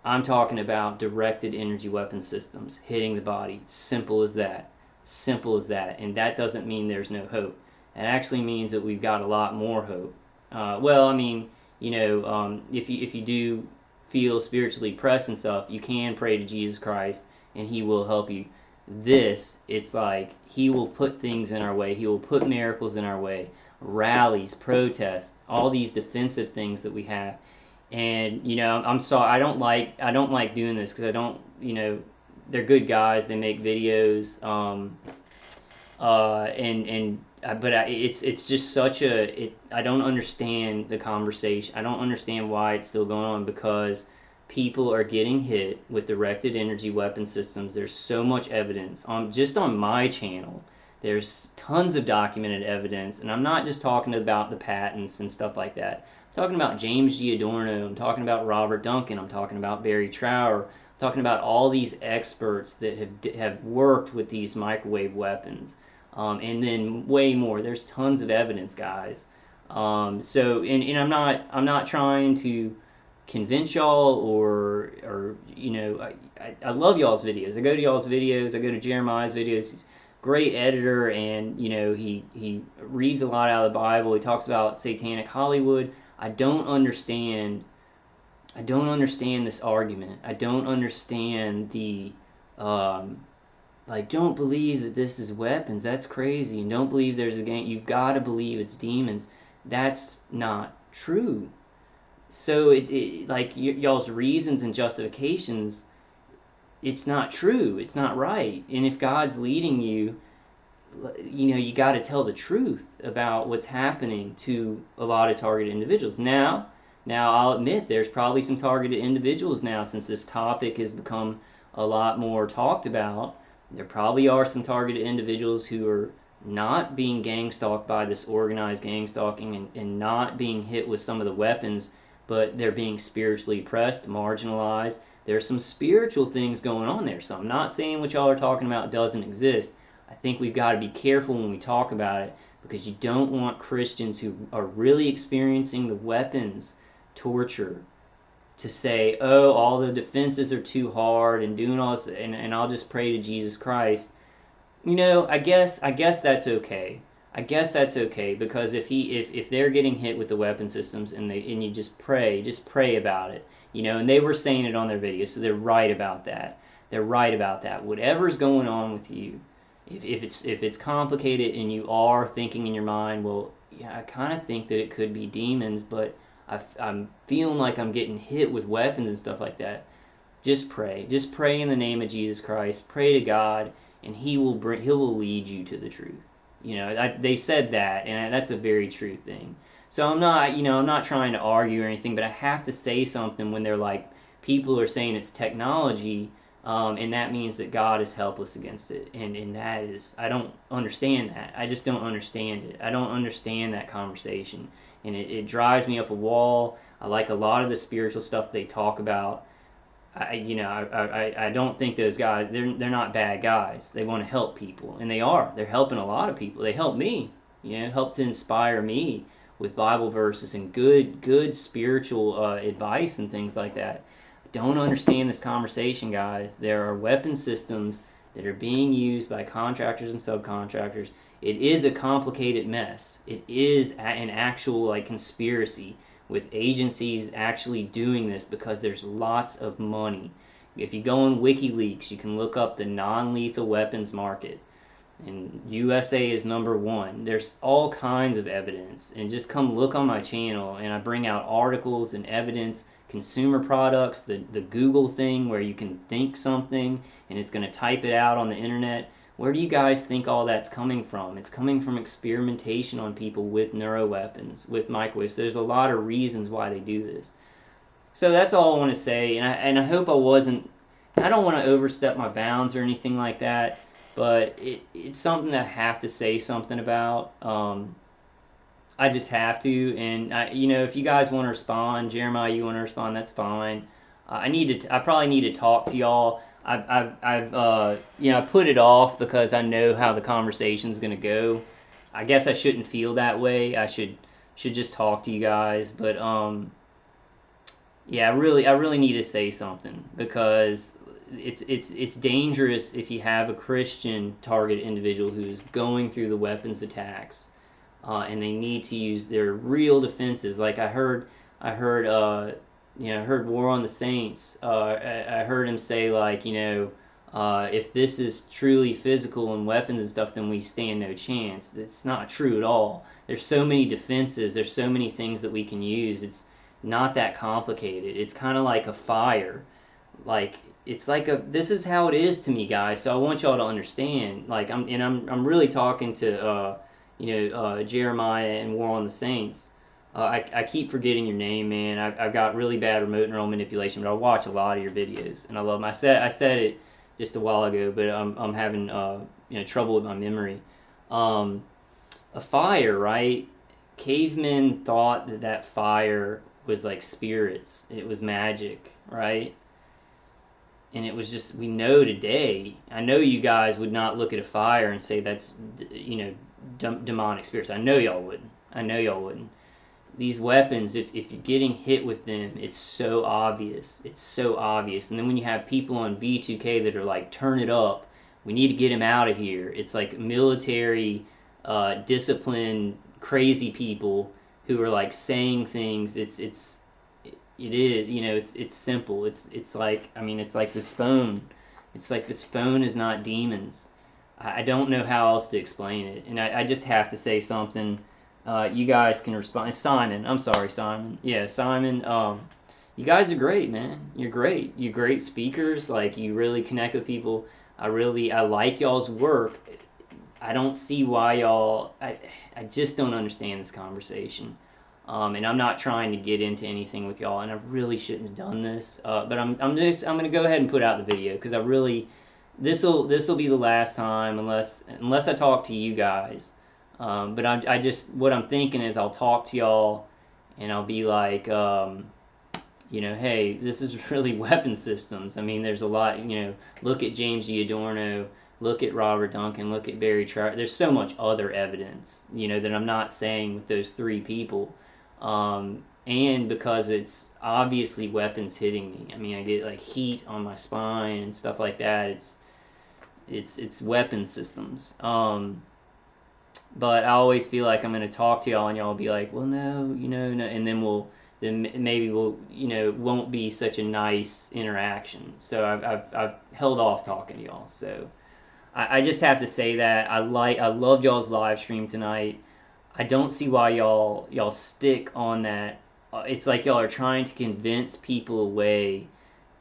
I'm talking about directed energy weapon systems hitting the body. Simple as that. Simple as that. And that doesn't mean there's no hope. It actually means that we've got a lot more hope. Well, I mean, you know, if you do feel spiritually pressed and stuff, you can pray to Jesus Christ, and He will help you. It's like He will put things in our way. He will put miracles in our way, rallies, protests, all these defensive things that we have. And you know, I'm sorry, I don't like doing this because I don't, you know, they're good guys. They make videos, but it's just such I don't understand the conversation. I don't understand why it's still going on, because people are getting hit with directed energy weapon systems. There's so much evidence just on my channel. There's tons of documented evidence, and I'm not just talking about the patents and stuff like that. I'm talking about James G. Adorno. I'm talking about Robert Duncan. I'm talking about Barry Trower. I'm talking about all these experts that have worked with these microwave weapons. And then way more. There's tons of evidence, guys. And I'm not trying to convince y'all or you know, I love y'all's videos. I go to y'all's videos. I go to Jeremiah's videos. He's a great editor, and you know, he reads a lot out of the Bible. He talks about satanic Hollywood. I don't understand this argument. I don't understand the like, don't believe that this is weapons. That's crazy. And don't believe there's a gang. You've got to believe it's demons. That's not true. So like y'all's reasons and justifications, it's not true. It's not right. And if God's leading you, you know, you got to tell the truth about what's happening to a lot of targeted individuals. Now I'll admit there's probably some targeted individuals now, since this topic has become a lot more talked about. There probably are some targeted individuals who are not being gang stalked by this organized gang stalking and not being hit with some of the weapons, but they're being spiritually oppressed, marginalized. There's some spiritual things going on there. So I'm not saying what y'all are talking about doesn't exist. I think we've got to be careful when we talk about it, because you don't want Christians who are really experiencing the weapons, torture, to say, oh, all the defenses are too hard and doing all this, and I'll just pray to Jesus Christ. You know, I guess that's okay. I guess that's okay, because if they're getting hit with the weapon systems and you just pray about it, you know. And they were saying it on their video, so they're right about that. They're right about that. Whatever's going on with you, if it's complicated and you are thinking in your mind, well, yeah, I kind of think that it could be demons, but I'm feeling like I'm getting hit with weapons and stuff like that. Just pray. Just pray in the name of Jesus Christ. Pray to God, and he will lead you to the truth. They said that, and that's a very true thing. So I'm not trying to argue or anything, but I have to say something when they're like, people are saying it's technology, and that means that God is helpless against it, and that is, I don't understand that. I just don't understand it. I don't understand that conversation, and it drives me up a wall. I like a lot of the spiritual stuff they talk about. I don't think those guys, they're not bad guys. They want to help people, and they are. They're helping a lot of people. They help me, help to inspire me with Bible verses and good spiritual advice and things like that. Don't understand this conversation, guys. There are weapon systems that are being used by contractors and subcontractors. It is a complicated mess. It is an actual conspiracy with agencies actually doing this because there's lots of money. If you go on WikiLeaks, you can look up the non-lethal weapons market, and USA is #1. There's all kinds of evidence, and just come look on my channel, and I bring out articles and evidence, consumer products, the Google thing where you can think something and it's going to type it out on the internet. Where do you guys think all that's coming from? It's coming from experimentation on people with neuroweapons, with microwaves. There's a lot of reasons why they do this. So that's all I want to say, and I hope I don't want to overstep my bounds or anything like that, but it's something that I have to say something about. I just have to, and if you guys want to respond, Jeremiah, you want to respond, that's fine. I probably need to talk to y'all. I've put it off because I know how the conversation's gonna go. I guess I shouldn't feel that way. I should just talk to you guys. But yeah, I really need to say something because it's dangerous if you have a Christian target individual who's going through the weapons attacks, and they need to use their real defenses. Like I heard War on the Saints. I heard him say if this is truly physical and weapons and stuff, then we stand no chance. It's not true at all. There's so many defenses. There's so many things that we can use. It's not that complicated. It's kind of like a fire. This is how it is to me, guys. So I want y'all to understand. I'm really talking to Jeremiah and War on the Saints. I keep forgetting your name, man. I've got really bad remote neural manipulation, but I watch a lot of your videos, and I love them. I said it just a while ago, but I'm having trouble with my memory. A fire, right? Cavemen thought that fire was like spirits. It was magic, right? And it was just, we know today. I know you guys would not look at a fire and say that's demonic spirits. I know y'all wouldn't. These weapons, if you're getting hit with them, it's so obvious. And then when you have people on V2K that are like, turn it up, we need to get him out of here. It's like military, disciplined, crazy people who are like saying things. It's simple. It's like this phone. It's like this phone is not demons. I don't know how else to explain it. And I just have to say something. You guys can respond. Simon, I'm sorry, Simon. Yeah, Simon. You guys are great, man. You're great. You're great speakers. You really connect with people. I like y'all's work. I don't see why y'all. I just don't understand this conversation. And I'm not trying to get into anything with y'all, and I really shouldn't have done this. But I'm gonna go ahead and put out the video because this'll be the last time unless I talk to you guys. But what I'm thinking is I'll talk to y'all and I'll be like, hey, this is really weapon systems. I mean, there's a lot, look at James Giordano, look at Robert Duncan, look at Barry Trout. There's so much other evidence, that I'm not saying with those three people. And because it's obviously weapons hitting me. I mean, I get heat on my spine and stuff like that. It's weapon systems. But I always feel like I'm going to talk to y'all and y'all will be like, well, no, no, and then maybe we'll, it won't be such a nice interaction. So I've held off talking to y'all. So I just have to say that I loved y'all's live stream tonight. I don't see why y'all stick on that. It's like y'all are trying to convince people away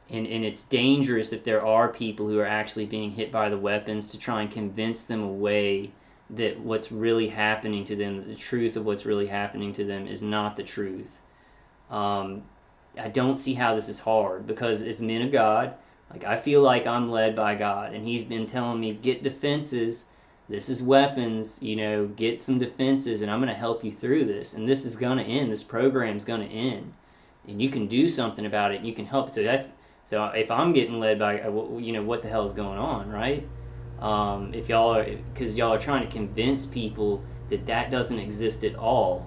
And it's dangerous if there are people who are actually being hit by the weapons to try and convince them away that what's really happening to them, that the truth of what's really happening to them is not the truth. Um, I don't see how this is hard, because as men of God, like, I feel like I'm led by God, and He's been telling me, get defenses. This is weapons, get some defenses, and I'm going to help you through this. And this is going to end. This program's going to end, and you can do something about it. And you can help. So if I'm getting led by, what the hell is going on, right? If y'all are, because y'all are trying to convince people that doesn't exist at all,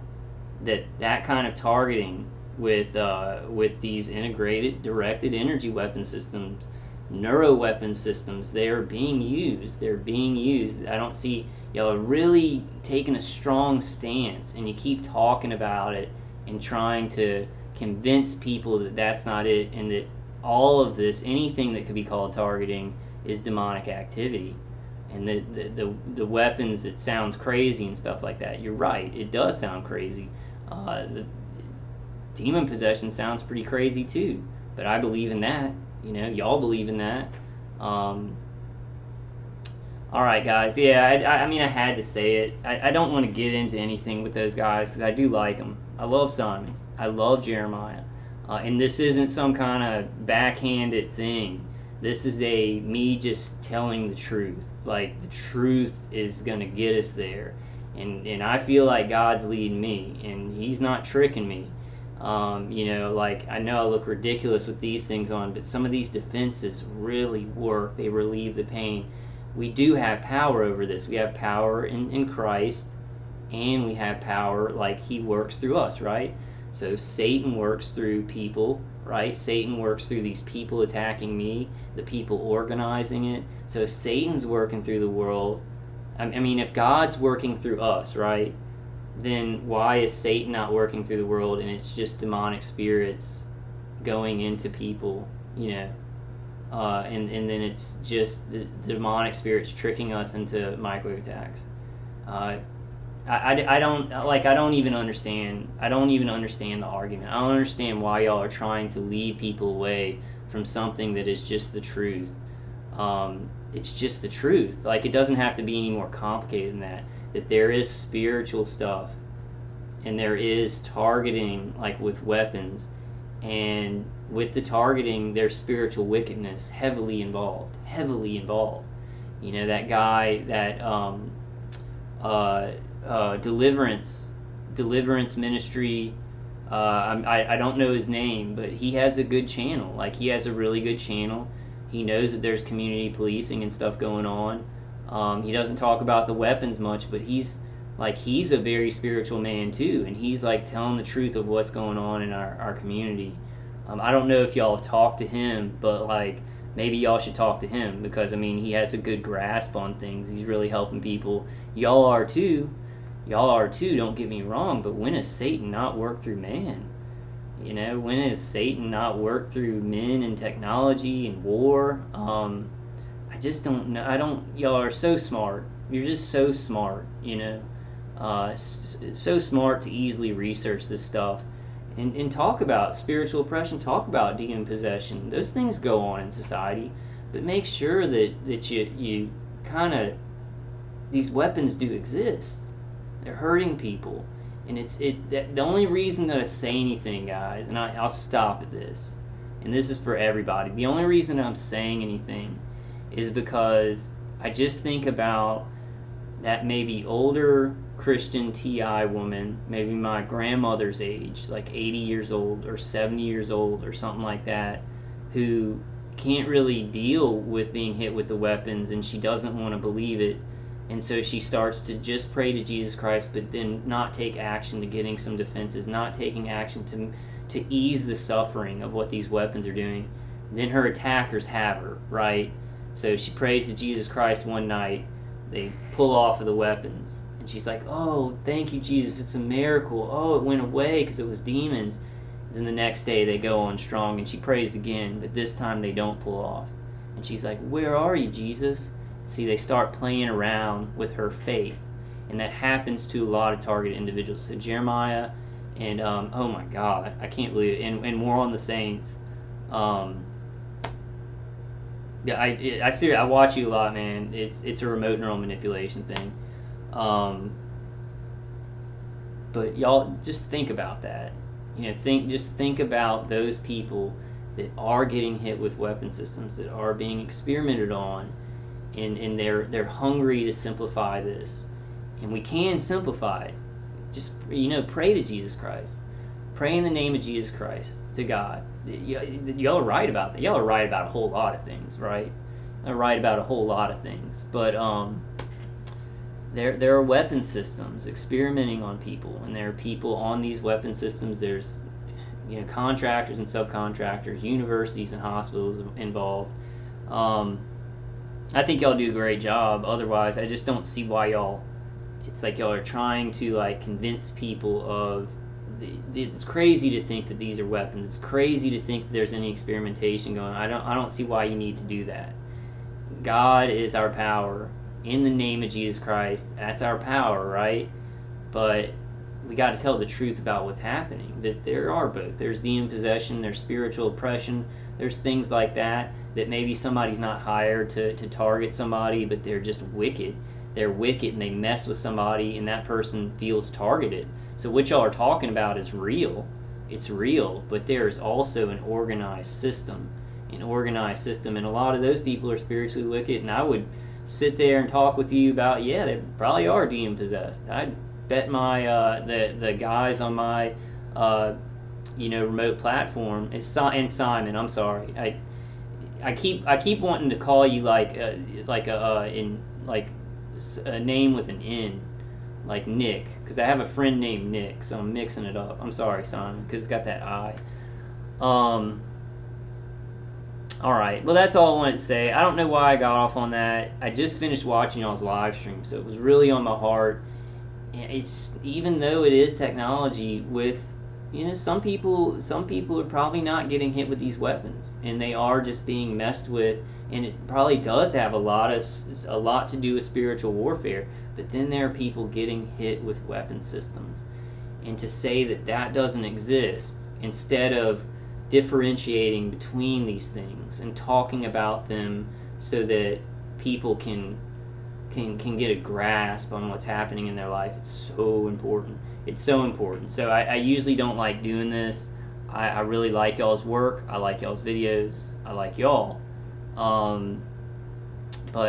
that kind of targeting with these integrated directed energy weapon systems, neuro weapon systems, they're being used. I don't see, y'all are really taking a strong stance, and you keep talking about it and trying to convince people that that's not it, and that all of this, anything that could be called targeting, is demonic activity. And the weapons, it sounds crazy and stuff like that. You're right, it does sound crazy. The demon possession sounds pretty crazy too, but I believe in that. Y'all believe in that. All right, guys. Yeah, I mean, I had to say it. I don't want to get into anything with those guys, because I do like them. I love Simon. I love Jeremiah. And this isn't some kind of backhanded thing. This is me just telling the truth. Like, the truth is going to get us there. And I feel like God's leading me, and He's not tricking me. Like, I know I look ridiculous with these things on, but some of these defenses really work. They relieve the pain. We do have power over this. We have power in Christ, and we have power, like, He works through us, right? So Satan works through people, right? Satan works through these people attacking me, the people organizing it. So Satan's working through the world. I mean, if God's working through us, right, then why is Satan not working through the world, and it's just demonic spirits going into people, and then it's just the demonic spirits tricking us into microwave attacks. I don't even understand the argument. I don't understand why y'all are trying to lead people away from something that is just the truth. It's just the truth. Like, it doesn't have to be any more complicated than that. That there is spiritual stuff, and there is targeting, like with weapons, and with the targeting, there's spiritual wickedness heavily involved. That guy, that deliverance ministry, I don't know his name, but he has a good channel. Like, he has a really good channel. He knows that there's community policing and stuff going on. He doesn't talk about the weapons much, but he's a very spiritual man too, and he's like telling the truth of what's going on in our community. I don't know if y'all have talked to him, but like, maybe y'all should talk to him, because I mean, he has a good grasp on things. He's really helping people. Y'all are too, don't get me wrong, but when has Satan not worked through man? When has Satan not worked through men and technology and war? I just don't know. Y'all are so smart. You're just so smart, so smart to easily research this stuff and talk about spiritual oppression, talk about demon possession. Those things go on in society, but make sure that you kind of, these weapons do exist. They're hurting people. And the only reason that I say anything, guys, and I'll stop at this, and this is for everybody, the only reason I'm saying anything is because I just think about that maybe older Christian TI woman, maybe my grandmother's age, like 80 years old or 70 years old or something like that, who can't really deal with being hit with the weapons, and she doesn't want to believe it. And so she starts to just pray to Jesus Christ, but then not take action to getting some defenses, not taking action to ease the suffering of what these weapons are doing. Then her attackers have her, right? So she prays to Jesus Christ one night. They pull off of the weapons. And she's like, oh, thank you, Jesus. It's a miracle. Oh, it went away because it was demons. Then the next day they go on strong, and she prays again, but this time they don't pull off. And she's like, where are you, Jesus? See, they start playing around with her faith, and that happens to a lot of targeted individuals. So Jeremiah, and oh my God, I can't believe it, and more on the saints. Yeah, I see. I watch you a lot, man. It's a remote neural manipulation thing. Um, but y'all just think about that. Think about those people that are getting hit with weapon systems, that are being experimented on, and they're hungry to simplify this, and we can simplify it. Just pray to Jesus Christ. Pray in the name of Jesus Christ to God. Y'all are right about that. Y'all are right about a whole lot of things, right? They're right about a whole lot of things, but there are weapon systems experimenting on people, and there are people on these weapon systems. There's contractors and subcontractors, universities and hospitals involved. I think y'all do a great job. Otherwise, I just don't see why y'all. It's like y'all are trying to like convince people of. It's crazy to think that these are weapons. It's crazy to think that there's any experimentation going on. I don't see why you need to do that. God is our power. In the name of Jesus Christ, that's our power, right? But we got to tell the truth about what's happening. That there are both. There's demon possession, there's spiritual oppression, there's things like that maybe somebody's not hired to target somebody, but they're just wicked. They're wicked and they mess with somebody, and that person feels targeted. So what y'all are talking about is real. It's real, but there's also an organized system. And a lot of those people are spiritually wicked, and I would sit there and talk with you about, yeah, they probably are demon possessed. I'd bet my the guys on my remote platform and Simon. I'm sorry, I keep wanting to call you like a name with an N, like Nick, because I have a friend named Nick, so I'm mixing it up. I'm sorry, Simon, because it's got that I. Alright, well that's all I wanted to say. I don't know why I got off on that. I just finished watching y'all's live stream, so it was really on my heart. And it's, even though it is technology, with some people are probably not getting hit with these weapons, and they are just being messed with, and it probably does have a lot to do with spiritual warfare. But then there are people getting hit with weapon systems, and to say that doesn't exist, instead of differentiating between these things and talking about them so that people can get a grasp on what's happening in their life. It's so important. It's so important. So I usually don't like doing this. I really like y'all's work. I like y'all's videos. I like y'all. But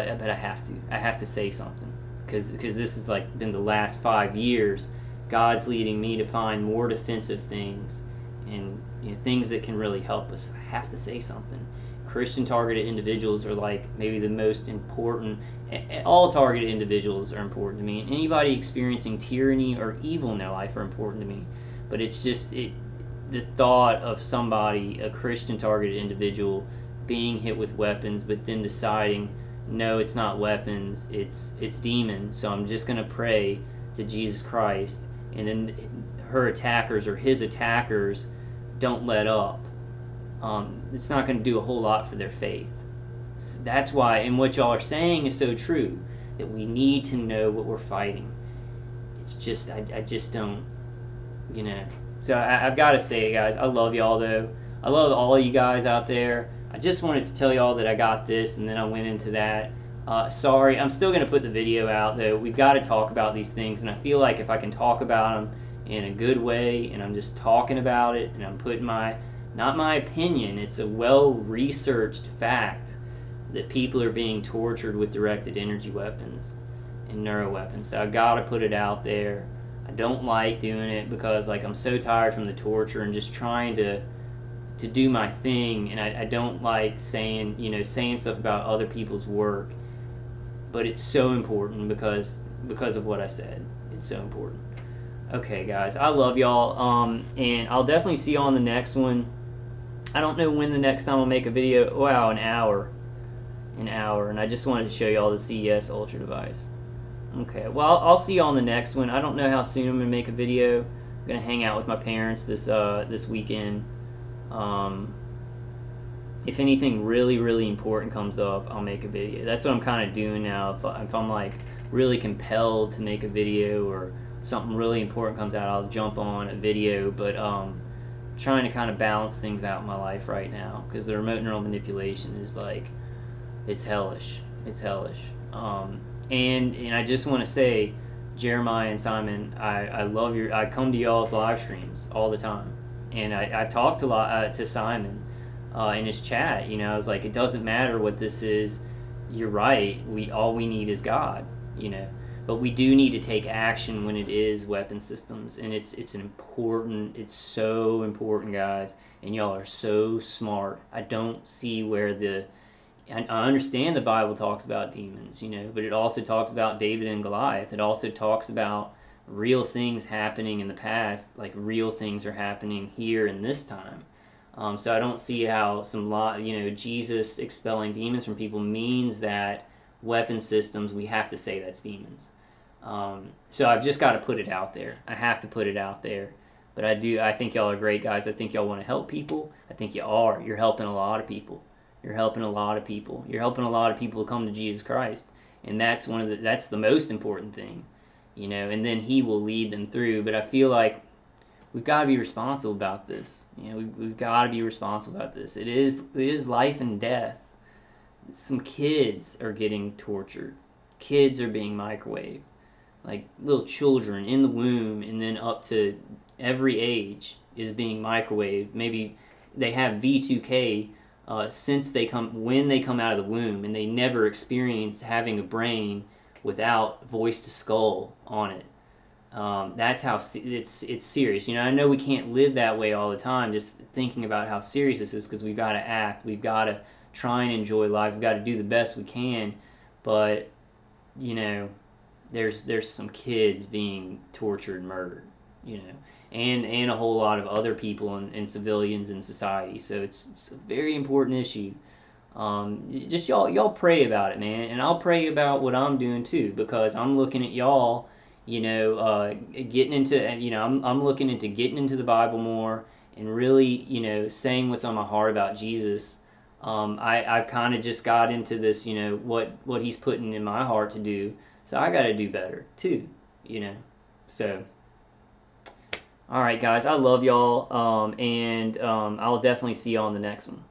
I have to say something, because this has like been the last 5 years. God's leading me to find more defensive things, and things that can really help us. I have to say something. Christian targeted individuals are like maybe the most important. All targeted individuals are important to me, and anybody experiencing tyranny or evil in their life are important to me. But it's just the thought of somebody, a Christian targeted individual, being hit with weapons, but then deciding, no, it's not weapons, it's demons. So I'm just gonna pray to Jesus Christ, and then her attackers or his attackers don't let up. It's not going to do a whole lot for their faith. That's why, and what y'all are saying is so true, that we need to know what we're fighting. It's just, I just don't, So I've got to say, guys, I love y'all though. I love all of you guys out there. I just wanted to tell y'all that I got this, and then I went into that. Sorry, I'm still going to put the video out though. We've got to talk about these things, and I feel like if I can talk about them in a good way, and I'm just talking about it, and I'm putting not my opinion, it's a well-researched fact that people are being tortured with directed energy weapons and neuro weapons. So I gotta put it out there. I don't like doing it because like I'm so tired from the torture and just trying to do my thing, and I don't like saying stuff about other people's work, but it's so important because of what I said. It's so important. Okay, guys, I love y'all, and I'll definitely see you on the next one. I don't know when the next time I'll make a video. Wow, an hour, and I just wanted to show y'all the CES Ultra device. Okay, well, I'll see you on the next one. I don't know how soon I'm gonna make a video. I'm gonna hang out with my parents this weekend. If anything really important comes up, I'll make a video. That's what I'm kind of doing now. If I'm like really compelled to make a video, or something really important comes out, I'll jump on a video. But trying to kind of balance things out in my life right now, because the remote neural manipulation is like It's hellish. It's hellish. And I just want to say, Jeremiah and Simon, I love your. I come to y'all's live streams all the time, and I talked a lot to Simon in his chat. I was like, it doesn't matter what this is. You're right. All we need is God. But we do need to take action when it is weapon systems, and it's an important. It's so important, guys. And y'all are so smart. I don't see where I understand the Bible talks about demons, but it also talks about David and Goliath. It also talks about real things happening in the past, like real things are happening here in this time. So I don't see how Jesus expelling demons from people means that weapon systems, we have to say that's demons. So I've just got to put it out there. I have to put it out there. But I think y'all are great guys. I think y'all want to help people. I think you are. You're helping a lot of people. You're helping a lot of people. You're helping a lot of people to come to Jesus Christ, and that's the most important thing, And then He will lead them through. But I feel like we've got to be responsible about this. We've got to be responsible about this. It is life and death. Some kids are getting tortured. Kids are being microwaved, like little children in the womb, and then up to every age is being microwaved. Maybe they have V2K. When they come out of the womb, and they never experience having a brain without voice to skull on it. That's how it's serious. I know we can't live that way all the time. Just thinking about how serious this is, because we've got to act. We've got to try and enjoy life. We've got to do the best we can. But there's some kids being tortured, murdered. And a whole lot of other people and civilians in society. So it's a very important issue. Just y'all pray about it, man, and I'll pray about what I'm doing too, because I'm looking at y'all, getting into, I'm looking into getting into the Bible more and really, saying what's on my heart about Jesus. I've kind of just got into this, what He's putting in my heart to do. So I got to do better too, So. All right, guys, I love y'all, and I'll definitely see y'all on the next one.